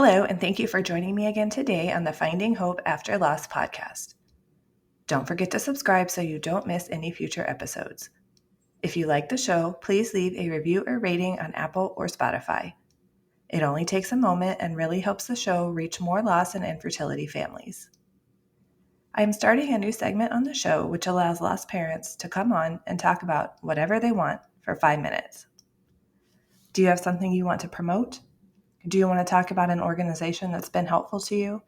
Hello, and thank you for joining me again today on the Finding Hope After Loss podcast. Don't forget to subscribe so you don't miss any future episodes. If you like the show, please leave a review or rating on Apple or Spotify. It only takes a moment and really helps the show reach more loss and infertility families. I am starting a new segment on the show which allows lost parents to come on and talk about whatever they want for 5 minutes. Do you have something you want to promote? Do you want to talk about an organization that's been helpful to you?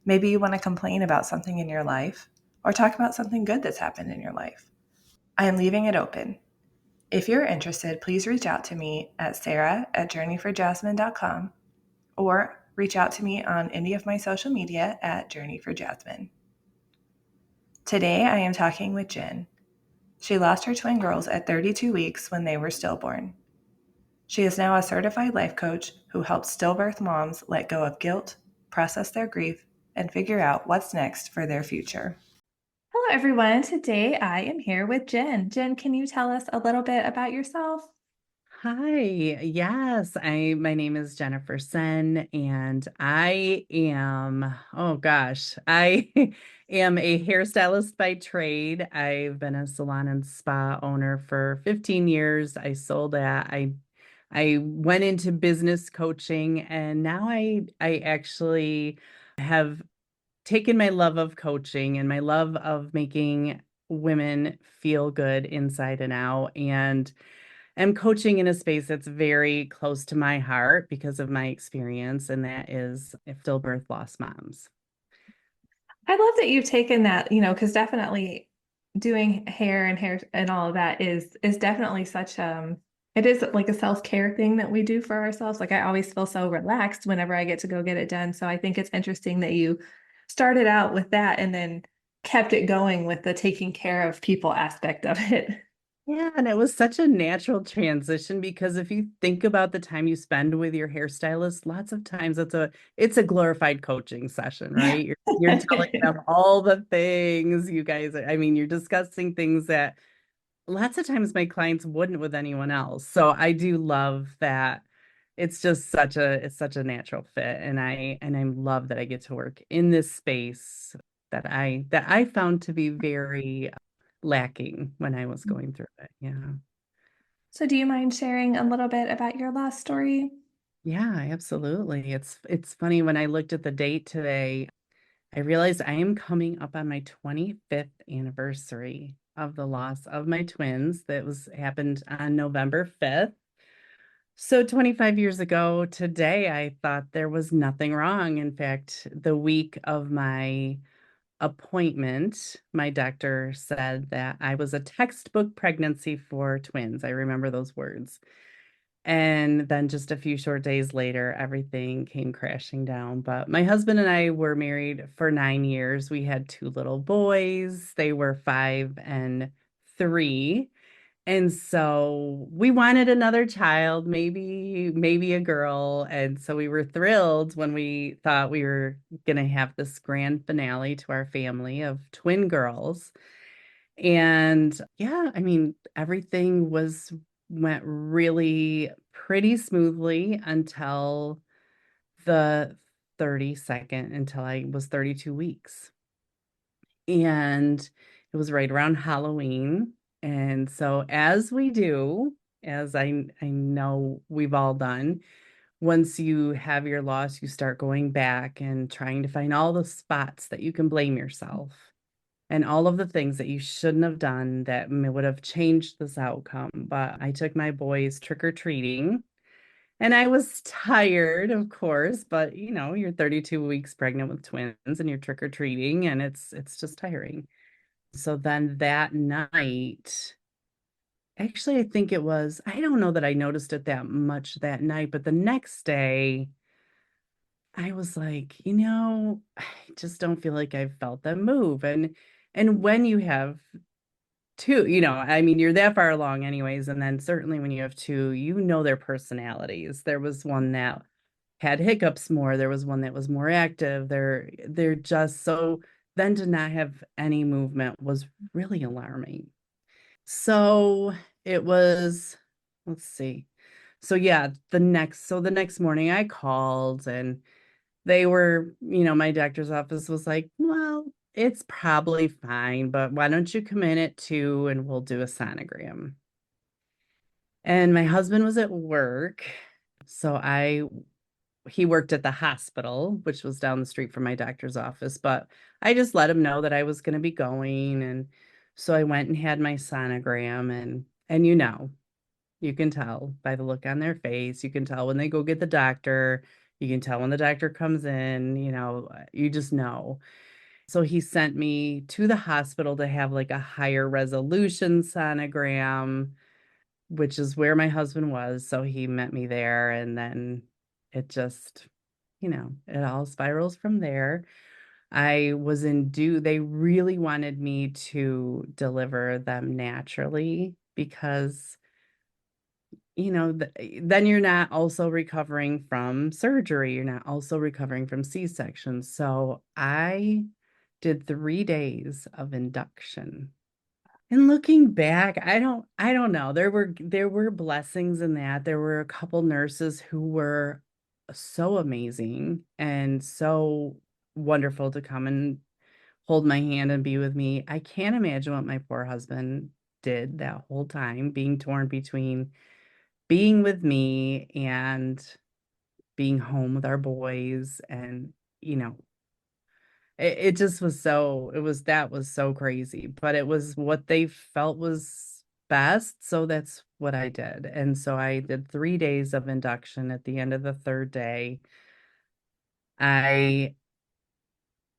Maybe you want to complain about something in your life or talk about something good that's happened in your life. I am leaving it open. If you're interested, please reach out to me at sarah@journeyforjasmine.com or reach out to me on any of my social media at journeyforjasmine. Today I am talking with Jenn. She lost her twin girls at 32 weeks when they were stillborn. She is now a certified life coach who helps stillbirth moms let go of guilt, process their grief, and figure out what's next for their future. Hello, everyone. Today I am here with Jenn. Jenn, can you tell us a little bit about yourself? Hi, yes, my name is Jennifer Sen, and I am a hairstylist by trade. I've been a salon and spa owner for 15 years. I sold that. I went into business coaching, and now I actually have taken my love of coaching and my love of making women feel good inside and out, and am coaching in a space that's very close to my heart because of my experience, and that is stillbirth lost moms. I love that you've taken that, because definitely doing hair and all of that is definitely such it is like a self-care thing that we do for ourselves. Like I always feel so relaxed whenever I get to go get it done. So I think it's interesting that you started out with that and then kept it going with the taking care of people aspect of it. Yeah, and it was such a natural transition because if you think about the time you spend with your hairstylist, lots of times it's a glorified coaching session, Yeah. right? You're telling them all the things you guys, I mean, you're discussing things that lots of times my clients wouldn't with anyone else. So I do love that. It's such a natural fit, and I love that I get to work in this space that I found to be very lacking when I was going through it. Yeah. So do you mind sharing a little bit about your last story? Yeah, absolutely. It's funny when I looked at the date today, I realized I am coming up on my 25th anniversary of the loss of my twins. That was happened on November 5th. So 25 years ago today, I thought there was nothing wrong. In fact, the week of my appointment, my doctor said that I was a textbook pregnancy for twins. I remember those words. And then just a few short days later, everything came crashing down. But my husband and I were married for 9 years. We had two little boys. They were 5 and 3. And so we wanted another child, maybe a girl. And so we were thrilled when we thought we were going to have this grand finale to our family of twin girls. And yeah, I mean, everything was went really pretty smoothly until the 32nd, until I was 32 weeks. And it was right around Halloween. And so as we do, as I know we've all done, once you have your loss, you start going back and trying to find all the spots that you can blame yourself and all of the things that you shouldn't have done that would have changed this outcome. But I took my boys trick-or-treating, and I was tired, of course, but you're 32 weeks pregnant with twins and you're trick-or-treating, and it's just tiring. So then that night, actually, I think it was, I don't know that I noticed it that much that night, but the next day, I was like, I just don't feel like I've felt them move. And when you have two, I mean, you're that far along anyways. And then certainly when you have two, their personalities. There was one that had hiccups more. There was one that was more active. They're just so then to not have any movement was really alarming. So it was, let's see. So yeah, the next morning I called and they were, my doctor's office was like, well, it's probably fine, but why don't you come in at 2 and we'll do a sonogram. And my husband was at work. So he worked at the hospital, which was down the street from my doctor's office, but I just let him know that I was going to be going. And so I went and had my sonogram and you can tell by the look on their face. You can tell when they go get the doctor. You can tell when the doctor comes in, you just know. So he sent me to the hospital to have like a higher resolution sonogram, which is where my husband was. So he met me there and then it just, it all spirals from there. I was in due, they really wanted me to deliver them naturally because then you're not also recovering from surgery. You're not also recovering from C-section. So I did 3 days of induction. And looking back, I don't know. There were blessings in that. There were a couple nurses who were so amazing and so wonderful to come and hold my hand and be with me. I can't imagine what my poor husband did that whole time, being torn between being with me and being home with our boys. And, you know, it just was that was so crazy, but it was what they felt was best. So that's what I did. And so I did 3 days of induction. At the end of the third day, I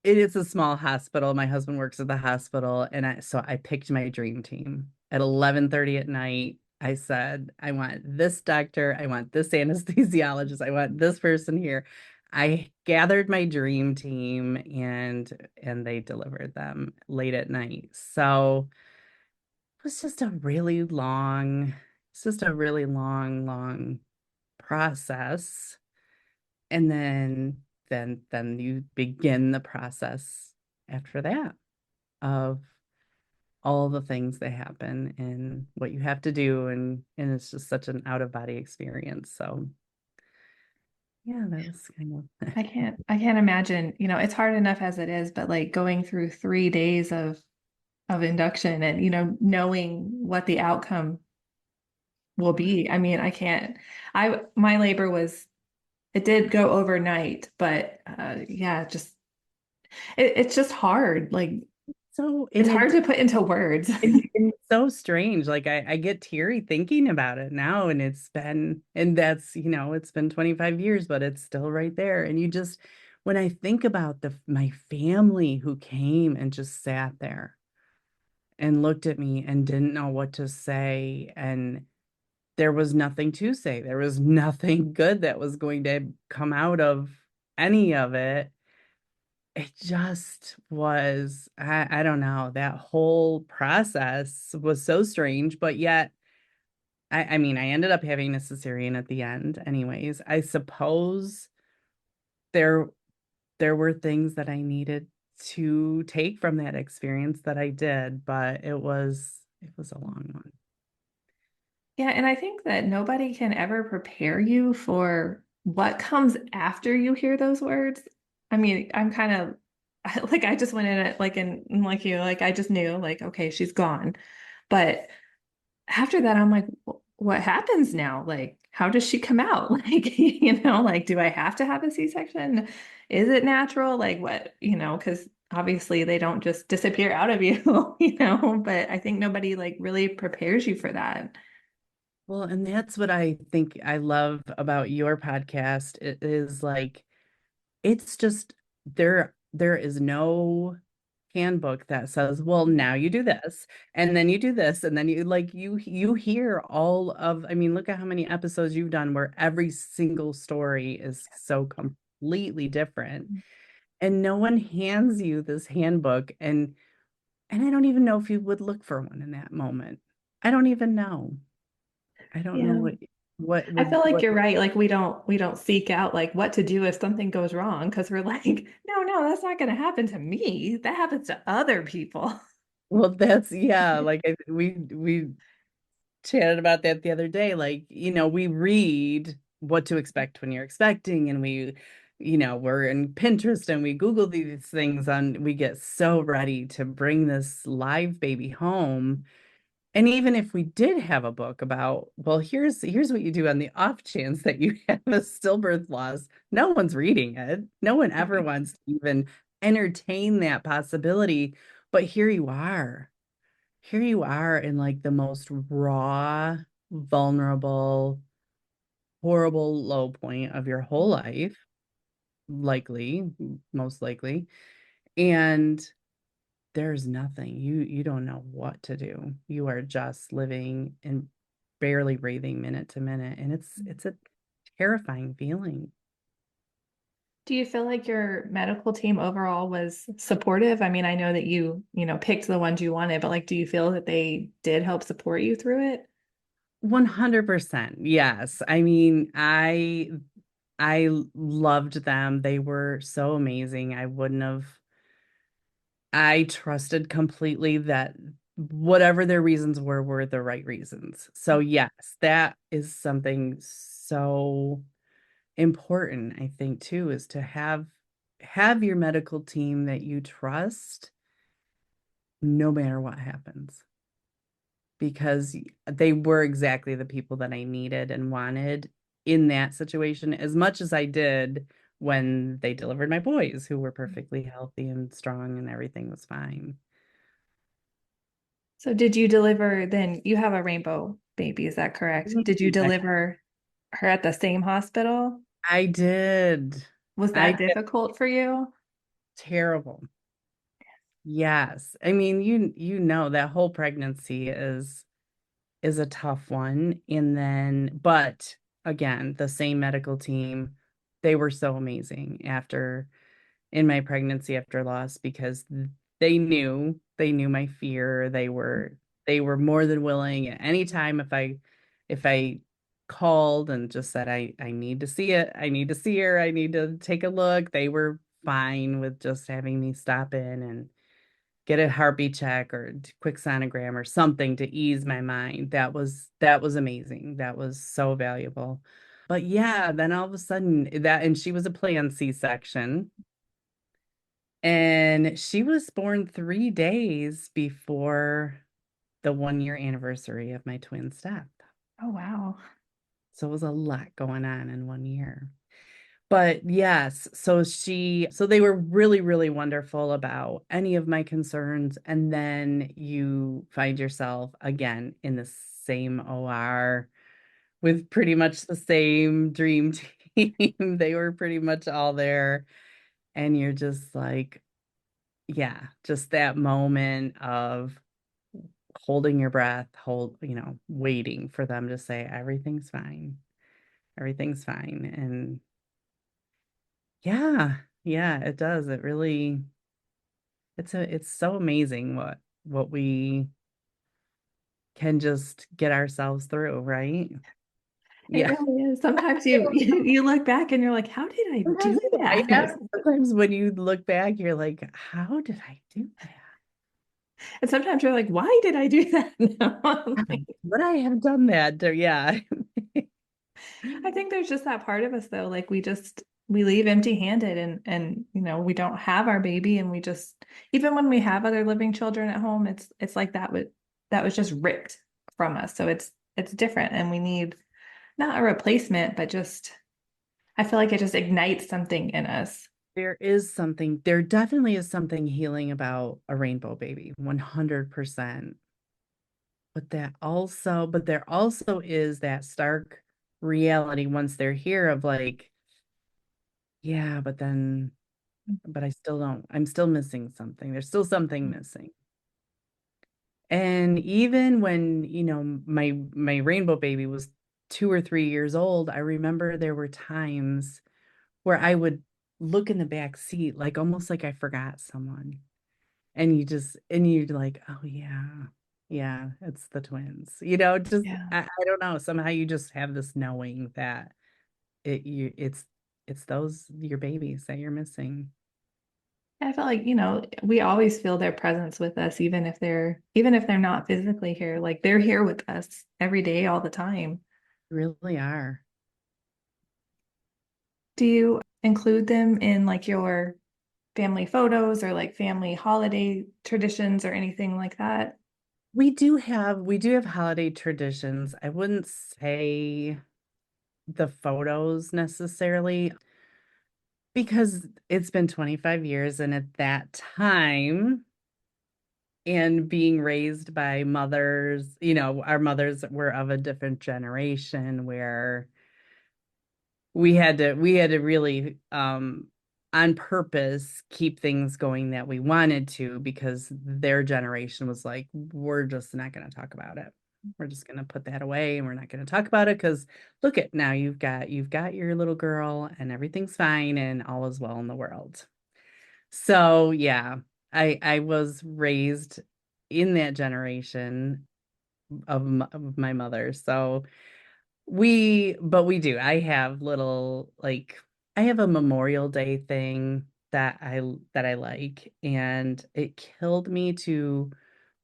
it is a small hospital. My husband works at the hospital, and I picked my dream team at 11:30 at night. I said, I want this doctor, I want this anesthesiologist, I want this person here. I gathered my dream team and they delivered them late at night. So it was just a really long, it's just a really long, long process. And then you begin the process after that of all the things that happen and what you have to do, and it's just such an out of body experience. So yeah, that was kind of I can't imagine, it's hard enough as it is, but like going through 3 days of induction and, knowing what the outcome will be. I mean, I can't, my labor it did go overnight, but yeah, it's just hard. Like so it's and hard it's to put into words. and it's so strange. Like I get teary thinking about it now, and that's, it's been 25 years, but it's still right there. And you just, when I think about my family who came and just sat there and looked at me and didn't know what to say, and there was nothing to say. There was nothing good that was going to come out of any of it. It just was, I don't know, that whole process was so strange, but yet, I mean, I ended up having a cesarean at the end anyways. I suppose there there were things that I needed to take from that experience that I did, but it was a long one. Yeah, and I think that nobody can ever prepare you for what comes after you hear those words. I mean, I'm kind of like I just went in it like you, like I just knew like okay, she's gone. But after that I'm like what happens now? Like how does she come out? Like, like do I have to have a C-section? Is it natural? Like what, because obviously they don't just disappear out of you, but I think nobody like really prepares you for that. Well, and that's what I think I love about your podcast. It is like, it's just, there is no handbook that says, well, now you do this and then you do this and then you hear all of, I mean, look at how many episodes you've done where every single story is so completely different, and no one hands you this handbook. And I don't even know if you would look for one in that moment. I don't even know. I don't know Yeah. what I would feel like what you're right. Like we don't seek out like what to do if something goes wrong because we're like, no, no, that's not going to happen to me. That happens to other people. well, that's, yeah, like we chatted about that the other day. Like, we read what to expect when you're expecting, and we're in Pinterest and we Google these things and we get so ready to bring this live baby home. And even if we did have a book about, well, here's what you do on the off chance that you have a stillbirth loss, no one's reading it. No one ever wants to even entertain that possibility. But here you are. Here you are in like the most raw, vulnerable, horrible low point of your whole life, likely, most likely. And there's nothing. You don't know what to do. You are just living and barely breathing minute to minute. And it's a terrifying feeling. Do you feel like your medical team overall was supportive? I mean, I know that you picked the ones you wanted, but like, do you feel that they did help support you through it? 100%. Yes. I mean, I loved them. They were so amazing. I trusted completely that whatever their reasons were the right reasons. So yes, that is something so important, I think, too, is to have your medical team that you trust no matter what happens, because they were exactly the people that I needed and wanted in that situation, as much as I did when they delivered my boys, who were perfectly healthy and strong and everything was fine. So did you deliver then you have a rainbow baby, is that correct? Did you I, deliver her at the same hospital? I did. Was I that did. difficult for you? Terrible. Yes. I mean, you know that whole pregnancy is a tough one. And then, but again, the same medical team, they were so amazing after in my pregnancy after loss, because they knew my fear. They were more than willing at any time if I called and just said I need to see it, I need to see her, I need to take a look. They were fine with just having me stop in and get a heartbeat check or quick sonogram or something to ease my mind. That was amazing. That was so valuable. But yeah, then all of a sudden and she was a planned C-section. And she was born 3 days before the 1 year anniversary of my twin step. Oh, wow. So it was a lot going on in 1 year. But yes, so they were really, really wonderful about any of my concerns. And then you find yourself again in the same OR with pretty much the same dream team. They were pretty much all there. And you're just like, yeah, just that moment of holding your breath, waiting for them to say, everything's fine. Everything's fine. And yeah, yeah, it does. It really, it's so amazing what we can just get ourselves through, right? It Yeah. really is. Sometimes you look back and you're like, how did I Sometimes do I know. that? Sometimes when you look back, you're like, how did I do that? And sometimes you're like, why did I do that? No, I'm like, Would I have done that? Yeah. I think there's just that part of us though, like we leave empty-handed and we don't have our baby and we just even when we have other living children at home, it's like that was just ripped from us. So it's different and we need not a replacement, but just I feel like it just ignites something in us. There definitely is something healing about a rainbow baby, 100%. But there also is that stark reality once they're here of like, yeah, but I'm still missing something. There's still something missing. And even when, my rainbow baby was 2 or 3 years old, I remember there were times where I would look in the back seat, like almost like I forgot someone. And you're like, oh yeah, it's the twins. Just Yeah. I don't know. Somehow you just have this knowing that it's those your babies that you're missing. I feel like, we always feel their presence with us, even if they're not physically here, like they're here with us every day, all the time. Really are. Do you include them in like your family photos or like family holiday traditions or anything like that? We do have holiday traditions. I wouldn't say the photos necessarily because it's been 25 years and at that time and being raised by mothers, our mothers were of a different generation where we had to really on purpose keep things going that we wanted to because their generation was like, we're just not going to talk about it. We're just going to put that away and we're not going to talk about it because look at now you've got your little girl and everything's fine and all is well in the world. So yeah, I was raised in that generation of my mother. So but we do. I have little like I have a Memorial Day thing that I like, and it killed me to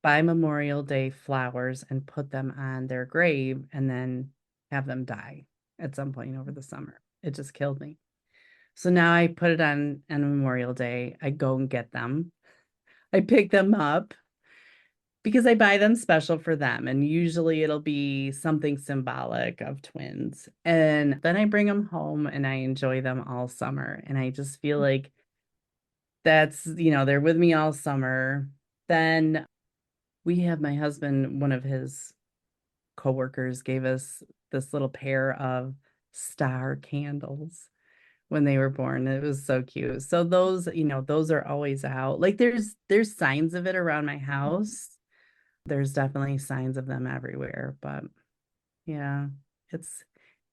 buy Memorial Day flowers and put them on their grave and then have them die at some point over the summer. It just killed me. So now I put it on Memorial Day. I go and get them. I pick them up because I buy them special for them. And usually it'll be something symbolic of twins. And then I bring them home and I enjoy them all summer. And I just feel like they're with me all summer. Then we have my husband, one of his coworkers gave us this little pair of star candles when they were born. It was so cute. So those are always out. Like there's signs of it around my house. There's definitely signs of them everywhere, but yeah, it's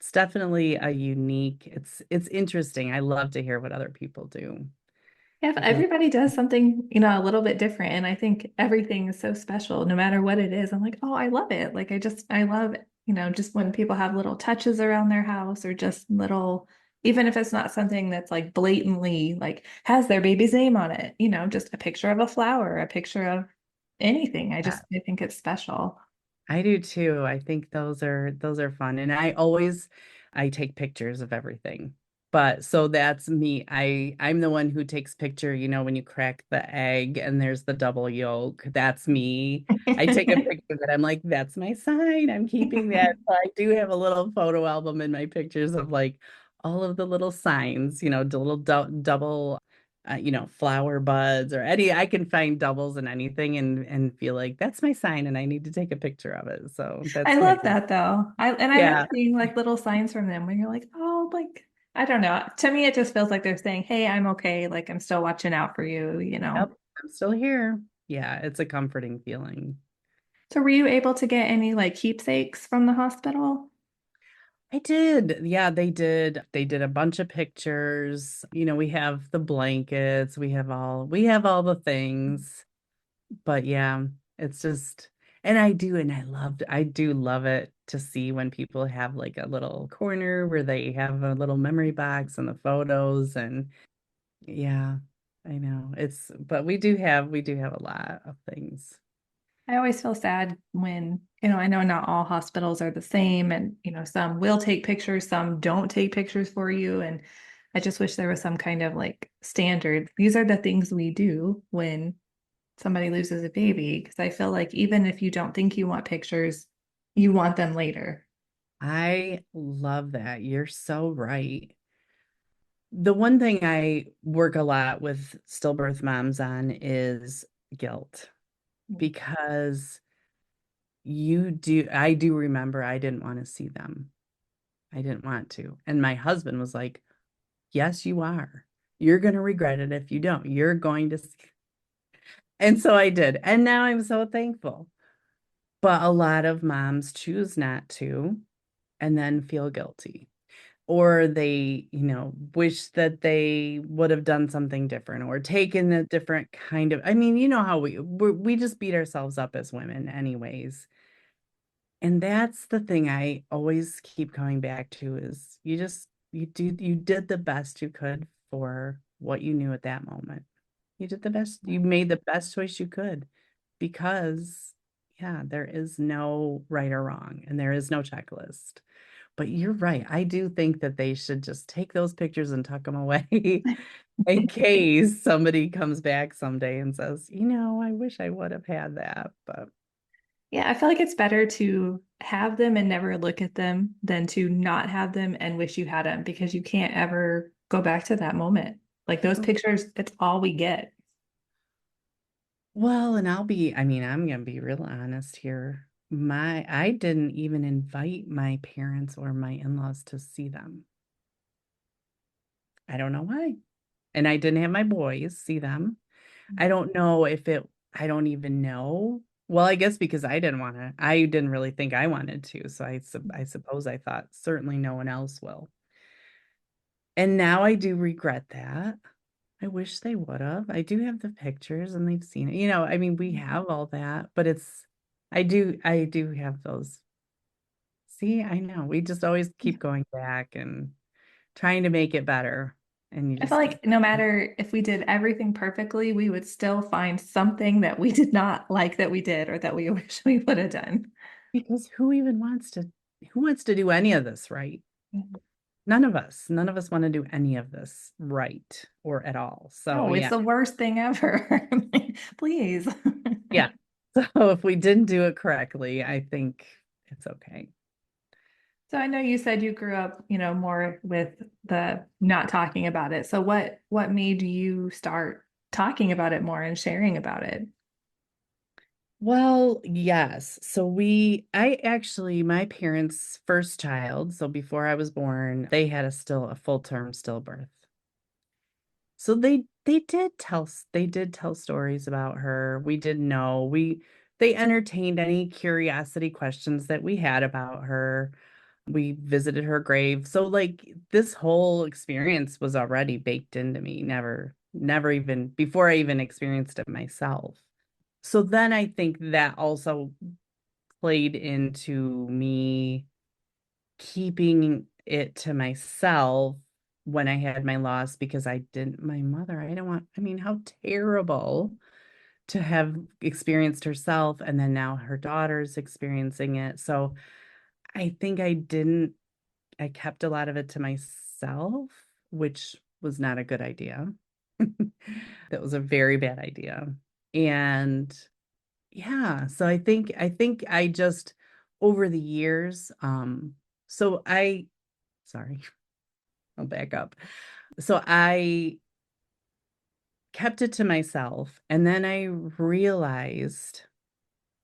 it's definitely a unique, it's interesting. I love to hear what other people do. Yeah, I feel everybody does something, a little bit different. And I think everything is so special, no matter what it is. I'm like, oh, I love it. Like, I love, just when people have little touches around their house or just little, even if it's not something that's like blatantly like has their baby's name on it, just a picture of a flower, a picture of anything. I think it's special. I do too. I think those are fun. And I take pictures of everything. But so that's me. I'm the one who takes picture, when you crack the egg and there's the double yolk. That's me. I take a picture that I'm like, that's my sign. I'm keeping that. So I do have a little photo album in my pictures of like all of the little signs, the little double flower buds or any, I can find doubles in anything and feel like that's my sign and I need to take a picture of it. So I that's my love thing. that though. I love Yeah. seeing like little signs from them where you're like, oh, like I don't know. To me, it just feels like they're saying, "Hey, I'm okay. Like I'm still watching out for you." Yep. I'm still here. Yeah, it's a comforting feeling. So were you able to get any like keepsakes from the hospital? I did. Yeah, they did. They did a bunch of pictures. We have the blankets, we have all the things. But yeah, it's just and I do love it to see when people have like a little corner where they have a little memory box and the photos and yeah, I know. But we do have a lot of things. I always feel sad when, I know not all hospitals are the same and, some will take pictures, some don't take pictures for you. And I just wish there was some kind of like standard. These are the things we do when somebody loses a baby. Because I feel like even if you don't think you want pictures, you want them later. I love that. You're so right. The one thing I work a lot with stillbirth moms on is guilt because I do remember I didn't want to see them. I didn't want to. And my husband was like, yes, you are. You're going to regret it if you don't. You're going to. And so I did. And now I'm so thankful. But a lot of moms choose not to and then feel guilty. Or they, wish that they would have done something different or taken a different kind of. I mean, you know how we just beat ourselves up as women, anyways. And that's the thing I always keep coming back to is you did the best you could for what you knew at that moment. You did the best. You made the best choice you could because, yeah, there is no right or wrong and there is no checklist. But you're right. I do think that they should just take those pictures and tuck them away in case somebody comes back someday and says, I wish I would have had that. But Yeah, I feel like it's better to have them and never look at them than to not have them and wish you had them because you can't ever go back to that moment. Like those pictures, it's all we get. well, and I'm gonna be real honest here. I didn't even invite my parents or my in-laws to see them. I don't know why. And I didn't have my boys see them. I don't know if it, I don't even know. Well, I guess because I didn't really think I wanted to. So I suppose I thought certainly no one else will. And now I do regret that. I wish they would have. I do have the pictures and they've seen it. We have all that, but I do have those. See, I know. We just always keep going back and trying to make it better. And you I feel just like no matter if we did everything perfectly, we would still find something that we did not like that we did or that we wish we would have done. because who wants to do any of this right? None of us want to do any of this right or at all. So No, it's yeah. the worst thing ever. Please. Yeah. So if we didn't do it correctly, I think it's okay. So I know you said you grew up, more with the not talking about it. So what made you start talking about it more and sharing about it? Well, yes. My parents' first child, so before I was born, they had a full-term stillbirth. So they did tell stories about her. We did know. They entertained any curiosity questions that we had about her. We visited her grave. So like this whole experience was already baked into me, never even before I even experienced it myself. So then I think that also played into me keeping it to myself when I had my loss because my mother, I don't want, how terrible to have experienced herself and then now her daughter's experiencing it. So I think I kept a lot of it to myself, which was not a good idea. That was a very bad idea. And yeah, so I think I just over the years, so I sorry, I'll back up. So I kept it to myself, and then I realized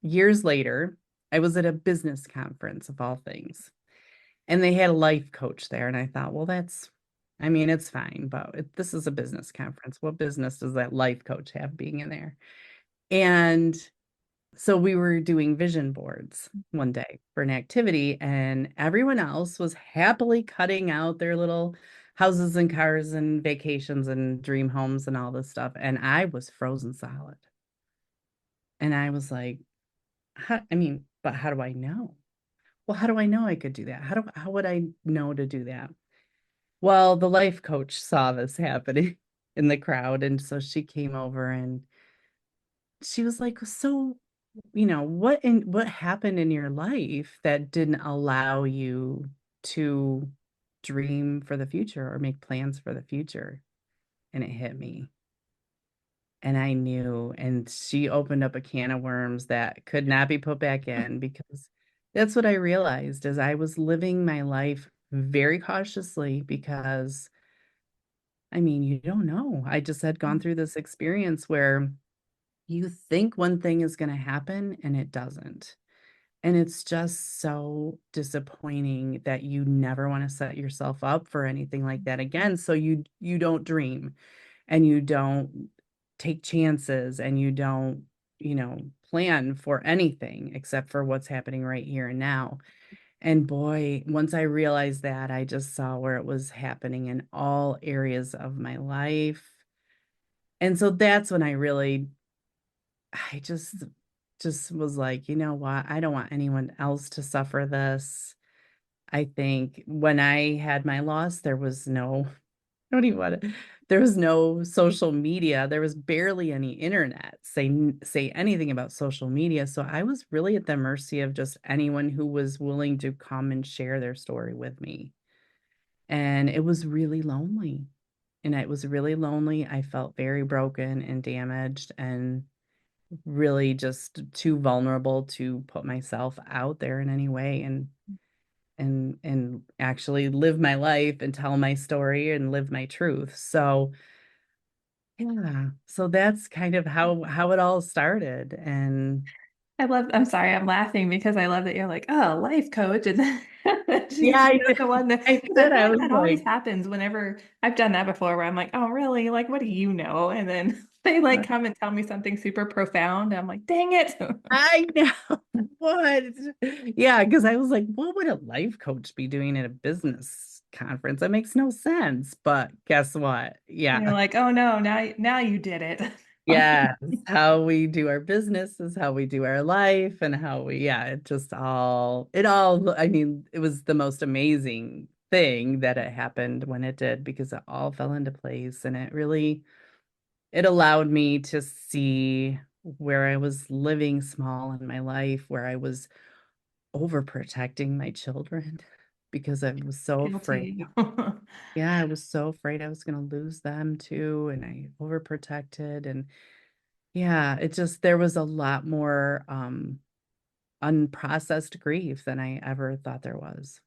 years later, I was at a business conference of all things, and they had a life coach there, and I thought, well, it's fine, but this is a business conference. What business does that life coach have being in there? And so we were doing vision boards one day for an activity, and everyone else was happily cutting out their little houses and cars and vacations and dream homes and all this stuff. And I was frozen solid. And I was like, but how do I know? Well, how do I know I could do that? How would I know to do that? Well, the life coach saw this happening in the crowd, and so she came over and she was like, so what happened in your life that didn't allow you to dream for the future or make plans for the future? And it hit me. And I knew, and she opened up a can of worms that could not be put back in because that's what I realized as I was living my life very cautiously because you don't know. I just had gone through this experience where you think one thing is going to happen and it doesn't. And it's just so disappointing that you never want to set yourself up for anything like that again. So you don't dream and you don't take chances and you don't, plan for anything except for what's happening right here and now. And boy, once I realized that, I just saw where it was happening in all areas of my life. And so that's when I just was like, you know what? I don't want anyone else to suffer this. I think when I had my loss, there was no don't even want to. There was no social media. There was barely any internet. Say anything about social media. So I was really at the mercy of just anyone who was willing to come and share their story with me. And it was really lonely. And it was really lonely. I felt very broken and damaged and really just too vulnerable to put myself out there in any way and actually live my life and tell my story and live my truth. So yeah, so that's kind of how it all started. And I'm sorry, I'm laughing because I love that you're like, oh, life coach. And then yeah, she's the one that, I because I did. feel I like was that always like, happens whenever I've done that before, where I'm like, oh, really? Like, what do you know? And then they like come and tell me something super profound. I'm like, dang it. I know what. Yeah, because I was like, what would a life coach be doing at a business conference? That makes no sense. But guess what? And you're Yeah. like, oh no, now you did it. Yeah, how we do our business is how we do our life and how we, yeah, I mean, it was the most amazing thing that it happened when it did because it all fell into place and it allowed me to see where I was living small in my life, where I was overprotecting my children because I was so afraid. Guilty. Yeah, I was so afraid I was going to lose them too. And I overprotected. And yeah, it just, there was a lot more unprocessed grief than I ever thought there was.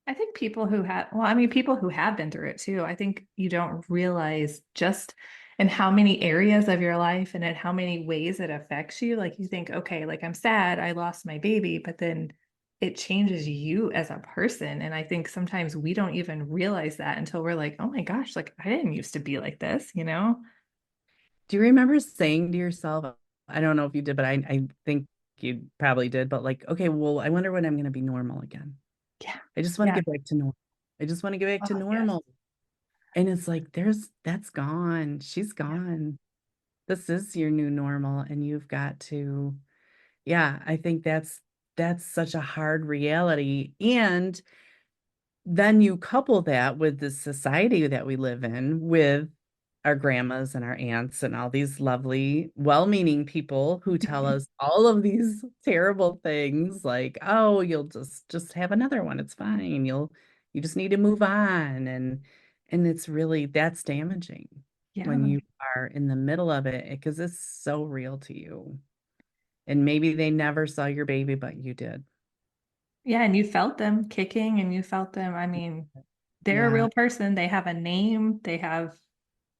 I think people who have, well, I mean, people who have been through it too, I think you don't realize just in how many areas of your life and in how many ways it affects you. Like you think, okay, like I'm sad, I lost my baby, but then it changes you as a person. And I think sometimes we don't even realize that until we're like, oh my gosh, like I didn't used to be like this, you know? Do you remember saying to yourself, I don't know if you did, but I think you probably did, but like, okay, well, I wonder when I'm going to be normal again. Yeah. I just want to Yeah. get back to normal. I just want to get back to Oh, yes. normal. And it's like, that's gone. She's Yeah. gone. This is your new normal. And you've got to, yeah, I think that's such a hard reality. And then you couple that with the society that we live in with our grandmas and our aunts and all these lovely, well-meaning people who tell us all of these terrible things like, oh, you'll just have another one. It's fine. You just need to move on. And it's really that's damaging when Yeah. you are in the middle of it because it's so real to you. And maybe they never saw your baby, but you did. Yeah, and you felt them kicking and you felt them. I mean, they're a Yeah. real person. They have a name. They have,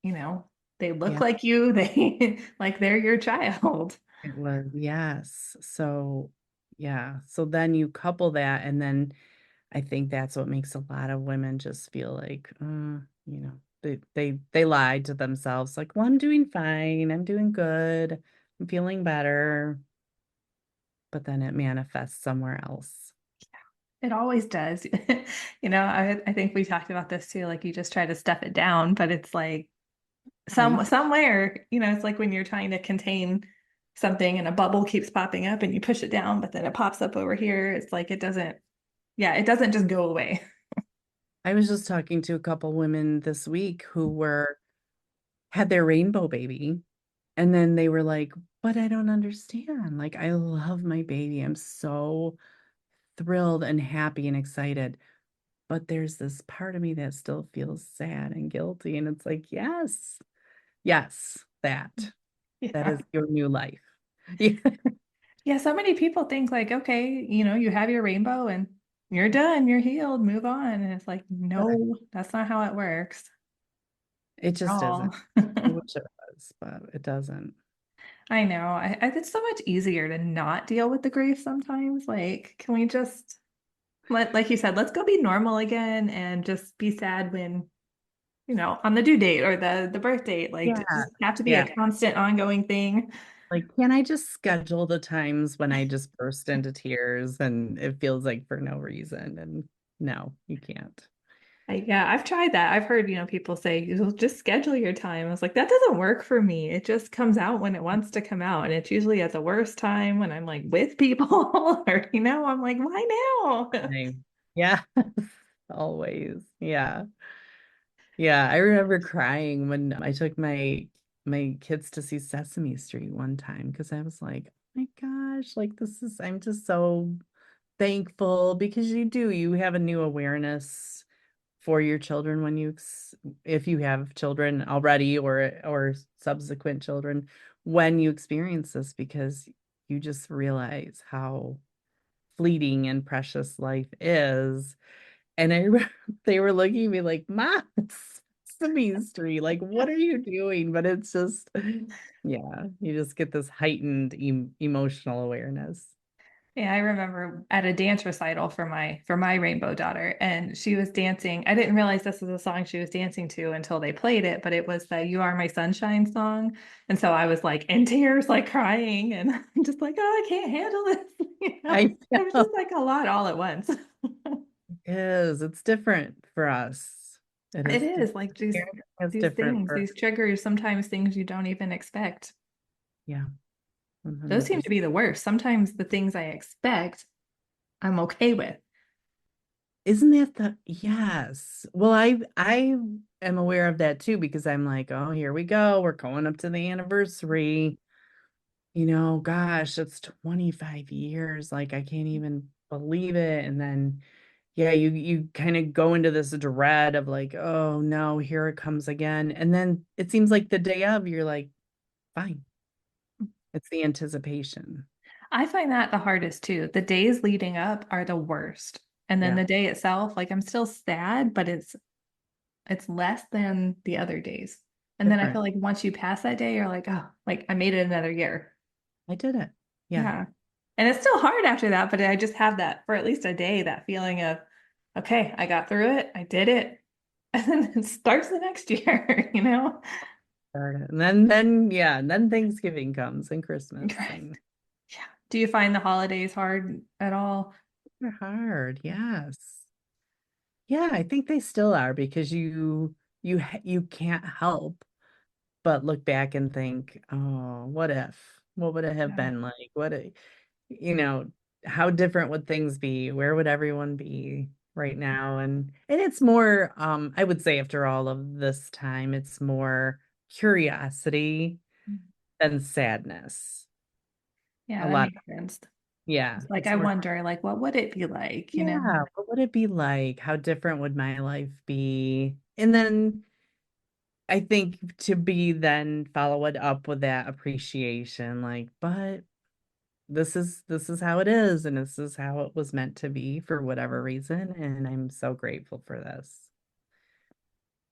you know, they look Yeah. like you. They like they're your child. It was, yes. So, yeah. So then you couple that, and then I think that's what makes a lot of women just feel like, they lied to themselves, like, well, I'm doing fine, I'm doing good, I'm feeling better, but then it manifests somewhere else. It always does. I think we talked about this too. Like you just try to stuff it down, but it's like Right? somewhere, it's like when you're trying to contain something and a bubble keeps popping up and you push it down, but then it pops up over here. It's like it doesn't just go away. I was just talking to a couple women this week who were had their rainbow baby, and then they were like, but I don't understand. Like, I love my baby. I'm so thrilled and happy and excited. But there's this part of me that still feels sad and guilty. And it's like, yes, yes, that Yeah. is your new life. Yeah. Yeah, so many people think like, okay, you have your rainbow and you're done, you're healed, move on. And it's like, no, that's not how it works It at just all. isn't. I wish it was, but it doesn't. I know. It's so much easier to not deal with the grief sometimes. Like, can we just like you said, let's go be normal again and just be sad when, on the due date or the birth date. Like, Yeah. does it have to be Yeah. a constant ongoing thing? Like, can I just schedule the times when I just burst into tears and it feels like for no reason? And no, you can't. Yeah, I've tried that. I've heard, people say, you'll just schedule your time. I was like, that doesn't work for me. It just comes out when it wants to come out. And it's usually at the worst time when I'm like with people or, I'm like, why now? Same. Yeah. Always. Yeah. Yeah, I remember crying when I took my kids to see Sesame Street one time because I was like, oh my gosh, like I'm just so thankful because you have a new awareness for your children when if you have children already or subsequent children when you experience this because you just realize how fleeting and precious life is. And I remember they were looking at me like, Mom, it's Sesame Street. Like, what are you doing? But it's just, yeah, you just get this heightened emotional awareness. Yeah, I remember at a dance recital for my rainbow daughter, and she was dancing. I didn't realize this was a song she was dancing to until they played it, but it was the "You Are My Sunshine" song. And so I was like in tears, like crying, and I'm just like, oh, I can't handle this. I It was know just like a lot all at once. it is. It's different for us. It It is. is like It's these different things, for, these triggers, sometimes things you don't even expect. yeah, Those seem to 100%. be the worst. Sometimes the things I expect, I'm okay with. Isn't that yes. Well, I am aware of that too because I'm like, oh, here we go. We're going up to the anniversary. Gosh, it's 25 years. Like I can't even believe it. And then yeah, you kind of go into this dread of like, oh no, here it comes again. And then it seems like the day of, you're like, fine. It's the anticipation. I find that the hardest too. The days leading up are the worst. And then Yeah, the day itself, like I'm still sad, but it's less than the other days. And then I feel different. like once you pass that day, you're like, oh, like I made it another year. I did it. Yeah, Yeah. And it's still hard after that, but I just have that for at least a day, that feeling of, okay, I got through it, I did it. And then it starts the next year, you know? started. And then yeah, and then Thanksgiving comes and Christmas Right. and Yeah. Do you find the holidays hard at all? they're hard. Yes. Yeah, I think they still are because you can't help but look back and think, oh, what if? What would it have Yeah. been like? You know, how different would things be? Where would everyone be right now? And it's more, I would say after all of this time, it's more curiosity than sadness. Yeah, A that lot, makes sense. yeah, It's like it's I more, wonder, like, what would it be like, you know? yeah, what would it be like? How different would my life be? And then I think to be then follow it up with that appreciation, like, but this is how it is, and this is how it was meant to be for whatever reason, and I'm so grateful for this.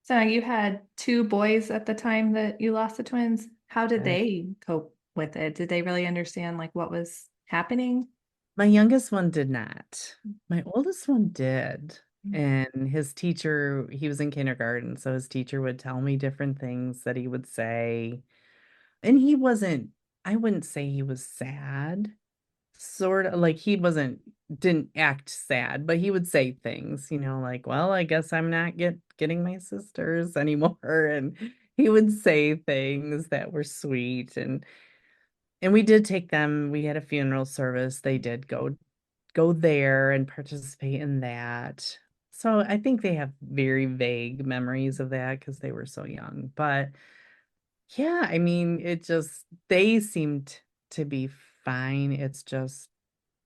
So you had two boys at the time that you lost the twins. How did Yeah. they cope with it? Did they really understand like what was happening? My youngest one did not. My oldest one did. And his teacher, he was in kindergarten, so his teacher would tell me different things that he would say. And I wouldn't say he was sad. Sort of like didn't act sad, but he would say things, like, well, I guess I'm not getting my sisters anymore. And he would say things that were sweet and we did take them. We had a funeral service. They did go there and participate in that. So I think they have very vague memories of that because they were so young. But yeah, I mean, they seemed to be fine. It's just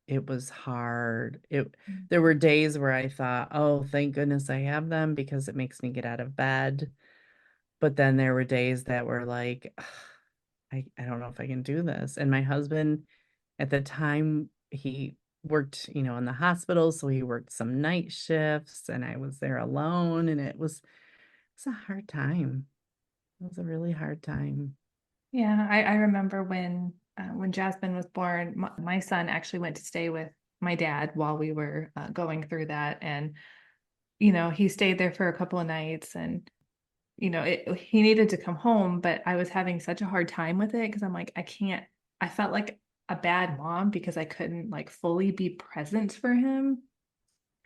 it was hard. There were days where I thought, "Oh, thank goodness I have them because it makes me get out of bed." But then there were days that were like, "Ugh, I don't know if I can do this." And my husband at the time, he worked, in the hospital, so he worked some night shifts and I was there alone and it's a hard time. It was a really hard time. Yeah, I remember when Jasmine was born, my son actually went to stay with my dad while we were going through that, and he stayed there for a couple of nights, and he needed to come home, but I was having such a hard time with it because I'm like, I can't. I felt like a bad mom because I couldn't like fully be present for him.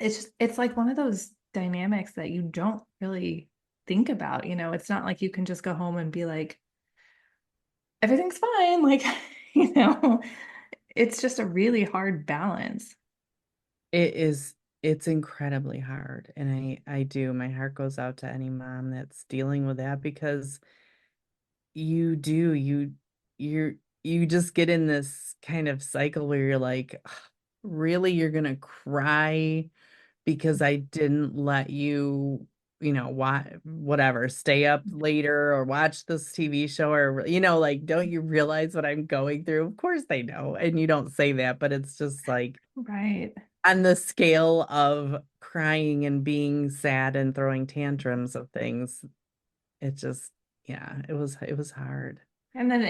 It's like one of those dynamics that you don't really think about. It's not like you can just go home and be like, everything's fine. Like, you know, it's just a really hard balance. It is it's incredibly hard. And I do, my heart goes out to any mom that's dealing with that because you do, you're you just get in this kind of cycle where you're like, "Ugh, really, you're gonna cry because I didn't let you, whatever, stay up later or watch this TV show or, like, don't you realize what I'm going through?" Of course they know. And you don't say that, but it's just like Right. on the scale of crying and being sad and throwing tantrums of things, it just, yeah, it was hard. And then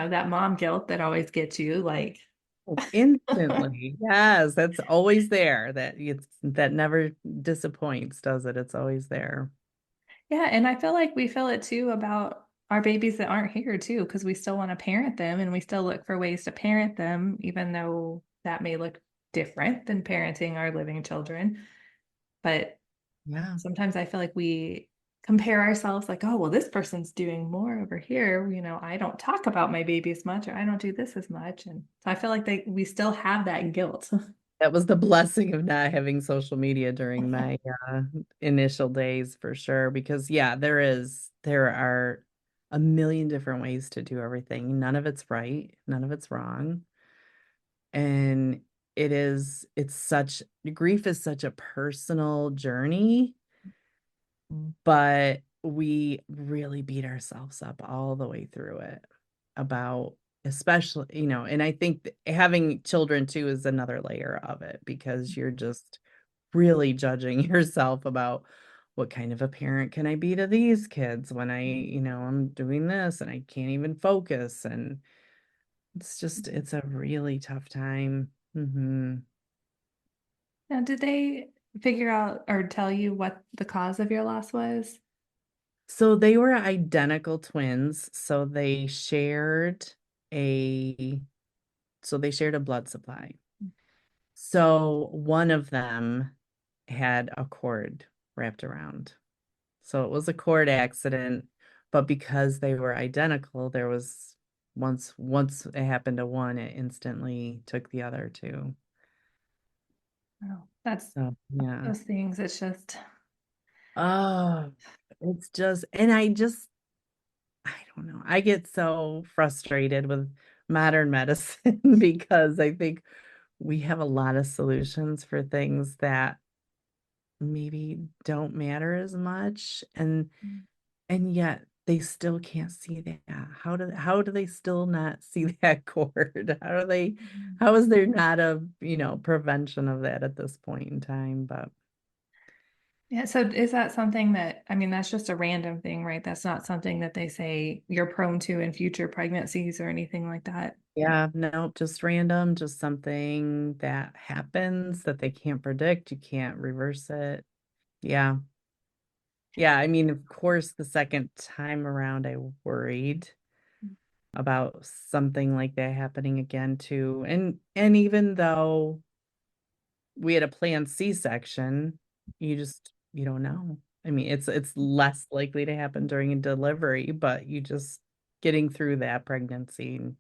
that mom guilt that always gets you, like, Oh, instantly. Yes, that's always there. That never disappoints, does it? It's always there. yeah, and I feel like we feel it too about our babies that aren't here too, because we still want to parent them and we still look for ways to parent them, even though that may look different than parenting our living children. But Yeah. sometimes I feel like we compare ourselves like, oh, well, this person's doing more over here. I don't talk about my baby as much, or I don't do this as much. And so I feel like we still have that guilt. That was the blessing of not having social media during my initial days for sure. Because yeah, there are a million different ways to do everything. None of it's right, none of it's wrong. And it's such grief is such a personal journey, but we really beat ourselves up all the way through it about, especially, and I think having children too is another layer of it because you're just really judging yourself about what kind of a parent can I be to these kids when I'm doing this and I can't even focus, and it's a really tough time. Now, did they figure out or tell you what the cause of your loss was? So they were identical twins, a so they shared a blood supply. So one of them had a cord wrapped around. So it was a cord accident, but because they were identical, there was once it happened to one, it instantly took the other two. Oh, that's So yeah. those things. It's just, Oh, it's just, and I don't know. I get so frustrated with modern medicine because I think we have a lot of solutions for things that maybe don't matter as much, and yet they still can't see that. How do they still not see that cord? How is there not a, prevention of that at this point in time? But yeah. So is that something that, I mean, that's just a random thing, right? That's not something that they say you're prone to in future pregnancies or anything like that. yeah, no, just random, just something that happens that they can't predict. You can't reverse it. Yeah. Yeah, I mean, of course, the second time around, I worried about something like that happening again too. And even though we had a planned C-section, you don't know. I mean, it's less likely to happen during a delivery, but you just getting through that pregnancy and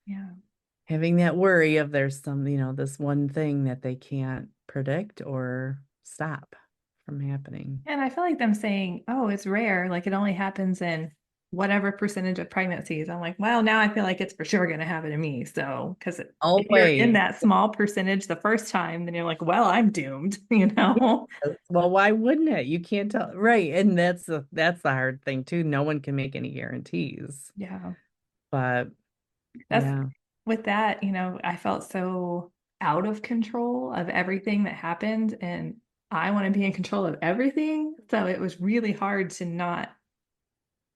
Yeah. having that worry of there's some, this one thing that they can't predict or stop from happening. And I feel like them saying, oh, it's rare, like it only happens in whatever percentage of pregnancies. I'm like, well, now I feel like it's for sure going to happen to me. So, because if you're in Always. that small percentage the first time, then you're like, well, I'm doomed, you know? Yes. Well, why wouldn't it? You can't tell. Right. And that's the hard thing too. No one can make any guarantees. Yeah. But That's yeah. with that, I felt so out of control of everything that happened. And I want to be in control of everything. So it was really hard to not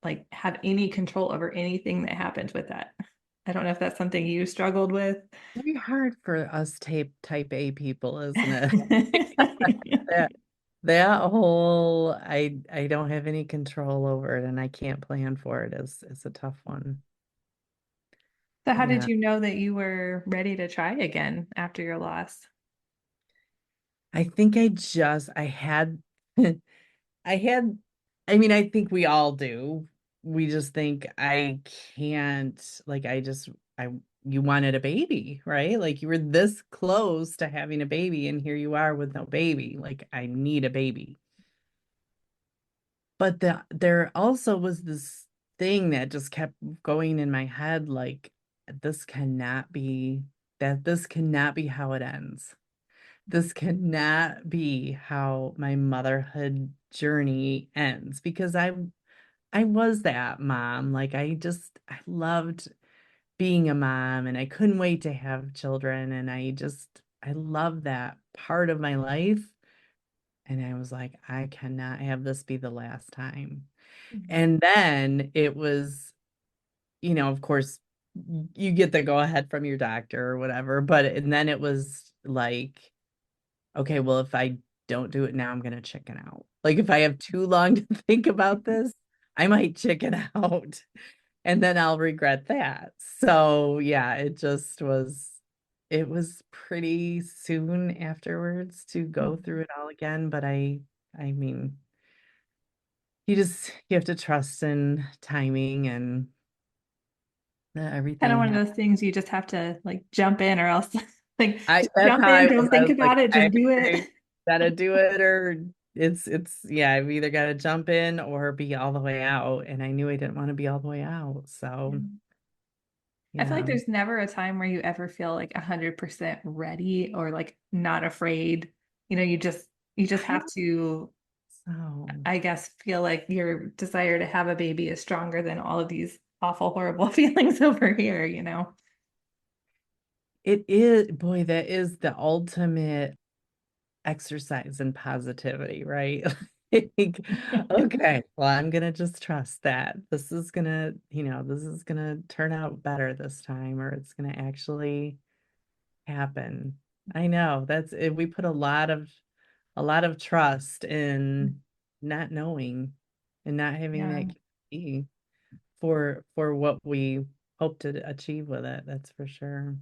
like have any control over anything that happened with that. I don't know if that's something you struggled with. Very hard for us type A people, isn't it? Yeah. That that whole I don't have any control over it and I can't plan for it is a tough one. So how did Yeah. you know that you were ready to try again after your loss? I think I had I had, I mean, I think we all do. We just think I can't, like, I you wanted a baby, right? Like you were this close to having a baby and here you are with no baby. Like I need a baby. But there also was this thing that just kept going in my head like this cannot be this cannot be how it ends. This cannot be how my motherhood journey ends because I was that mom. Like I loved being a mom and I couldn't wait to have children and I love that part of my life and I was like I cannot have this be the last time. And then it was, of course you get the go ahead from your doctor or whatever, but and then it was like okay, well if I don't do it now I'm going to chicken out. Like if I have too long to think about this, I might chicken out and then I'll regret that. So yeah, it was pretty soon afterwards to go through it all again, but I mean, you have to trust in timing and that Kind of everything one of happens. those things you just have to like jump in or else like I just That's jump how I in, was. don't I think was like, about it, I just do it. either gotta do it or it's yeah, I've either gotta jump in or be all the way out. And I knew I didn't want to be all the way out. Yeah. So I feel like yeah. there's never a time where you ever feel like 100% ready or like not afraid. You just I have to, so I guess, feel like your desire to have a baby is stronger than all of these awful, horrible feelings over here. it is, boy, that is the ultimate exercise in positivity, right? Like, okay, well, I'm gonna just trust that this is gonna turn out better this time, or it's gonna actually happen. I know that's it. We put a lot of trust in not knowing and not having Yeah. that key for what we hope to achieve with it. That's for sure.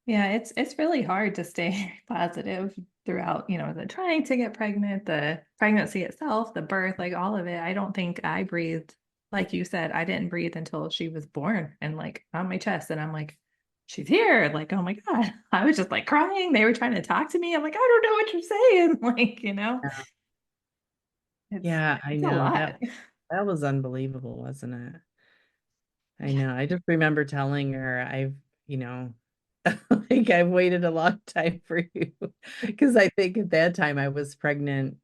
Yeah, it's really hard to stay positive throughout, the trying to get pregnant, the pregnancy itself, the birth, like all of it. I don't think I breathed, like you said, I didn't breathe until she was born and like on my chest. And I'm like, she's here. Like, oh my God. I was just like crying. They were trying to talk to me. I'm like, I don't know what you're saying. Like, it's Yeah, I it's a know lot. that was unbelievable, wasn't it? I know. I just remember telling her you know, like I've waited a long time for you because I think at that time I was pregnant.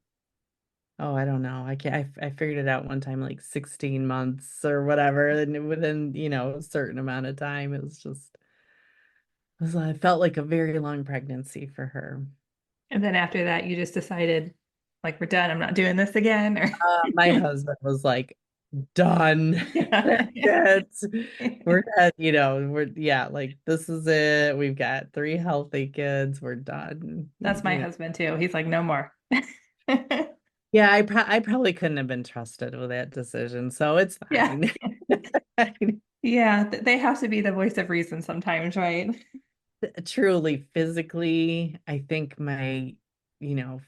Oh, I don't know. I can't, I figured it out one time, like 16 months or whatever. And within, a certain amount of time, I felt like a very long pregnancy for her. And then after that, you just decided, like, we're done. I'm not doing this again. Or My husband was like, done. yeah. That's it. We're at, yeah, like this is it. We've got three healthy kids. We're done. That's my husband too. He's like, no more. Yeah, I probably couldn't have been trusted with that decision, so it's Yeah. fine. Yeah. They have to be the voice of reason sometimes, right? Truly, physically, I think you know,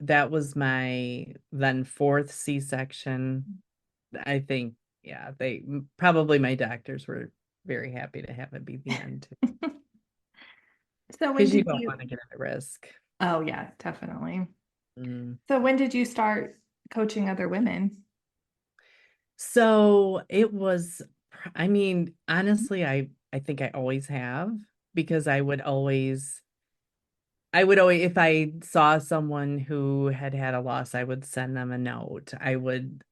that was my then fourth C-section. I think, yeah, probably my doctors were very happy to have it be the end too, So when because you did don't you? want to get at risk. Oh, yeah, definitely. Mm. So when did you start coaching other women? So it was, I mean, honestly, I think I always have because I would always, if I saw someone who had had a loss, I would send them a note. I would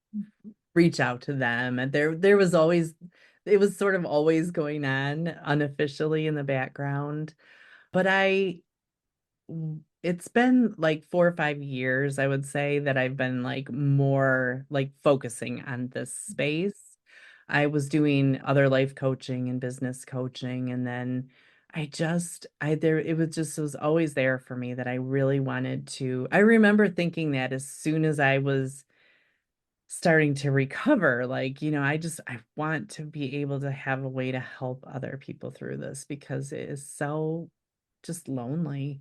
reach out to them, and there was always, it was sort of always going on unofficially in the background. But it's been like 4 or 5 years, I would say, that I've been like more like focusing on this space. I was doing other life coaching and business coaching, and then it was always there for me that I really wanted to. I remember thinking that as soon as I was starting to recover, like, I want to be able to have a way to help other people through this because it is so just lonely.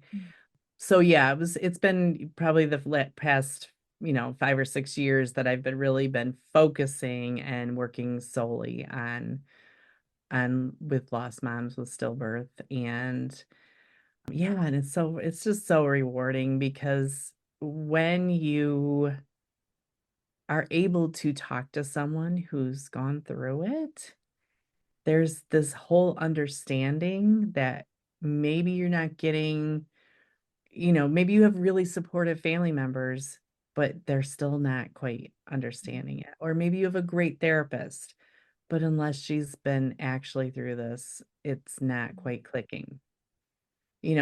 So yeah, it's been probably the past, 5 or 6 years that I've been really been focusing and working solely on and with lost moms with stillbirth. And yeah, and it's just so rewarding because when you are able to talk to someone who's gone through it, there's this whole understanding that maybe you're not getting, maybe you have really supportive family members, but they're still not quite understanding it. Or maybe you have a great therapist, but unless she's been actually through this, it's not quite clicking.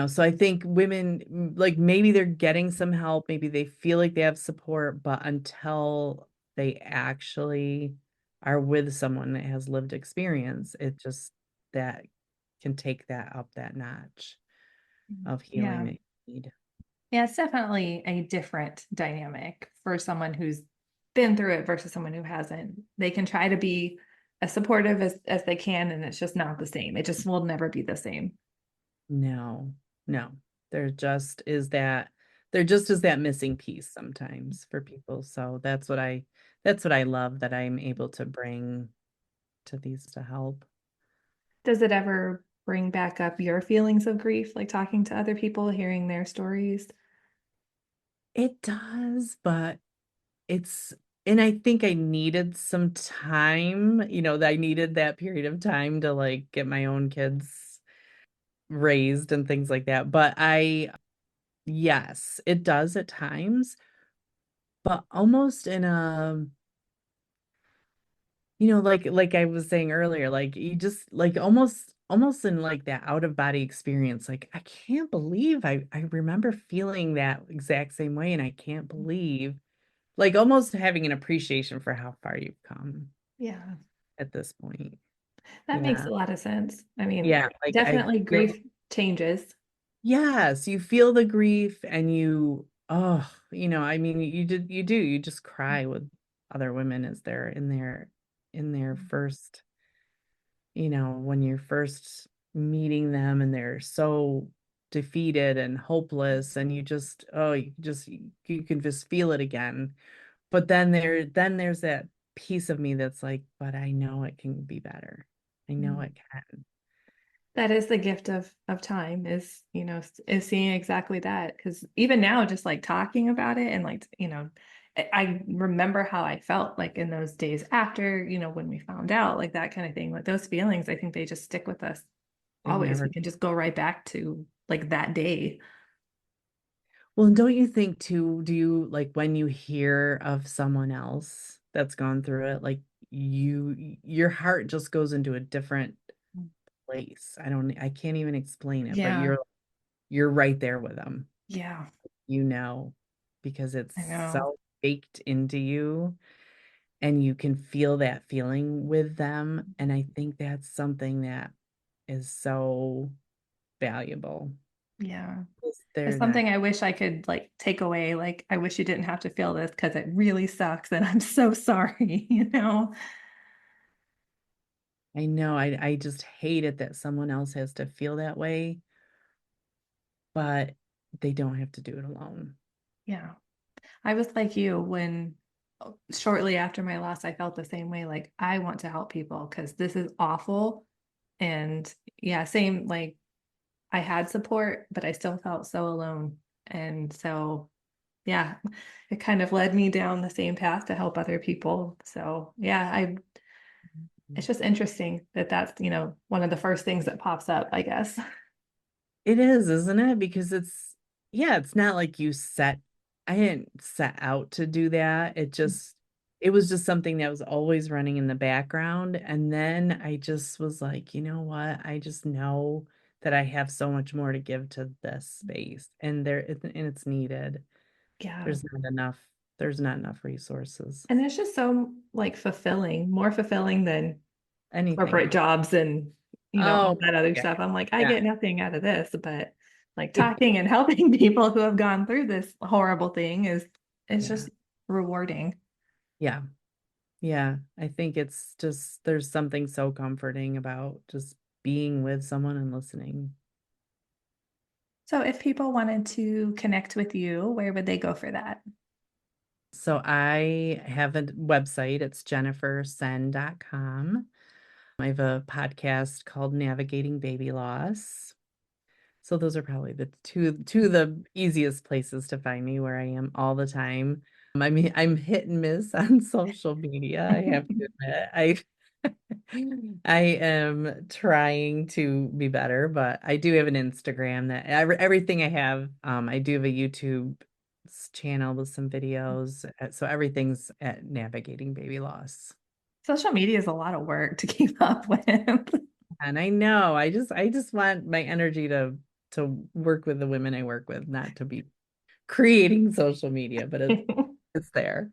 So I think women, like maybe they're getting some help, maybe they feel like they have support, but until they actually are with someone that has lived experience, it just that can take that up that notch of healing Yeah. that you need. Yeah, it's definitely a different dynamic for someone who's been through it versus someone who hasn't. They can try to be as supportive as they can, and it's just not the same. It just will never be the same. No, no. There just is that there just is that missing piece sometimes for people. So that's what I love that I'm able to bring to these to help. Does it ever bring back up your feelings of grief, like talking to other people, hearing their stories? It does, but it's and I think I needed some time, that I needed that period of time to like get my own kids raised and things like that. But yes, it does at times, but almost in a like I was saying earlier, like you just like almost in like that out of body experience. Like I can't believe I remember feeling that exact same way, and I can't believe like almost having an appreciation for how far you've come Yeah, at this point. that makes Yeah. a lot of sense. I mean, Yeah, like I definitely feel grief changes. yes, you feel the grief and I mean you just cry with other women as they're in their first when you're first meeting them and they're so defeated and hopeless and you can just feel it again. But then there's that piece of me that's like, but I know it can be better. I know Mm. it can. That is the gift of time is, is seeing exactly that. Because even now, just like talking about it and like, I remember how I felt like in those days after, when we found out, like that kind of thing. Like those feelings, I think they just stick with us They always. never We can just go right back to like that day. Well, and don't you think too, do you like when you hear of someone else that's gone through it, like your heart just goes into a different place. I can't even explain it, but Yeah. you're right there with them, Yeah. you know, because it's I know. so baked into you and you can feel that feeling with them. And I think that's something that is so valuable. Yeah. It's They're not something I wish I could like take away. Like, I wish you didn't have to feel this because it really sucks. And I'm so sorry, I know I just hate it that someone else has to feel that way, but they don't have to do it alone. Yeah. I was like you when shortly after my loss, I felt the same way. Like, I want to help people because this is awful. And yeah, same, like I had support, but I still felt so alone. And so, yeah, it kind of led me down the same path to help other people. So, yeah, it's just interesting that that's, one of the first things that pops up, I guess. It is, isn't it? Because yeah, it's not like I didn't set out to do that. It was just something that was always running in the background. And then I just was like, you know what? I just know that I have so much more to give to this space and it's needed. Yeah. There's not enough resources. And it's just so like fulfilling, more fulfilling than Anything corporate else. jobs and, all Oh, that other yeah. stuff. I'm like, I Yeah. get nothing out of this, but like talking and helping people who have gone through this horrible thing is Yeah. just rewarding. Yeah. Yeah. I think it's just there's something so comforting about just being with someone and listening. So if people wanted to connect with you, where would they go for that? So I have a website, it's jennifersen.com. I have a podcast called Navigating Baby Loss. So those are probably the two of the easiest places to find me, where I am all the time. I mean, I'm hit and miss on social media, I have to admit. I am trying to be better, but I do have an Instagram that everything I have. I do have a YouTube channel with some videos. So everything's at Navigating Baby Loss. Social media is a lot of work to keep up with. And I know, I just want my energy to work with the women I work with, not to be creating social media, but it's there.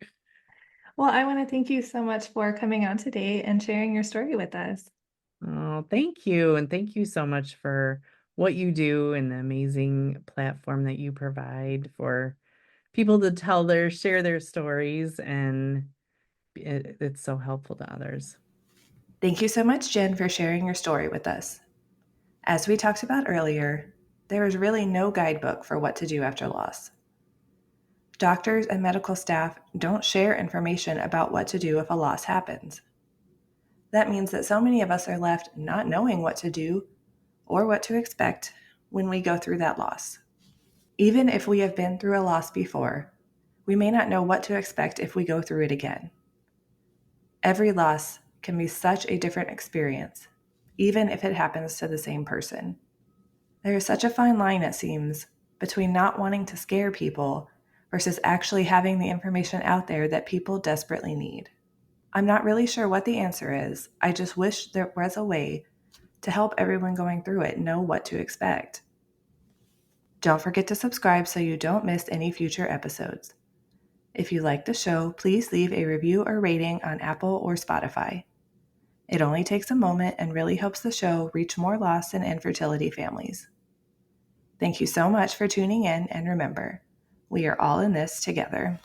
Well, I want to thank you so much for coming on today and sharing your story with us. Oh, thank you. And thank you so much for what you do and the amazing platform that you provide for people to share their stories. And it's so helpful to others. Thank you so much, Jen, for sharing your story with us. As we talked about earlier, there is really no guidebook for what to do after loss. Doctors and medical staff don't share information about what to do if a loss happens. That means that so many of us are left not knowing what to do or what to expect when we go through that loss. Even if we have been through a loss before, we may not know what to expect if we go through it again. Every loss can be such a different experience, even if it happens to the same person. There is such a fine line, it seems, between not wanting to scare people versus actually having the information out there that people desperately need. I'm not really sure what the answer is. I just wish there was a way to help everyone going through it know what to expect. Don't forget to subscribe so you don't miss any future episodes. If you like the show, please leave a review or rating on Apple or Spotify. It only takes a moment and really helps the show reach more loss and infertility families. Thank you so much for tuning in, and remember, we are all in this together.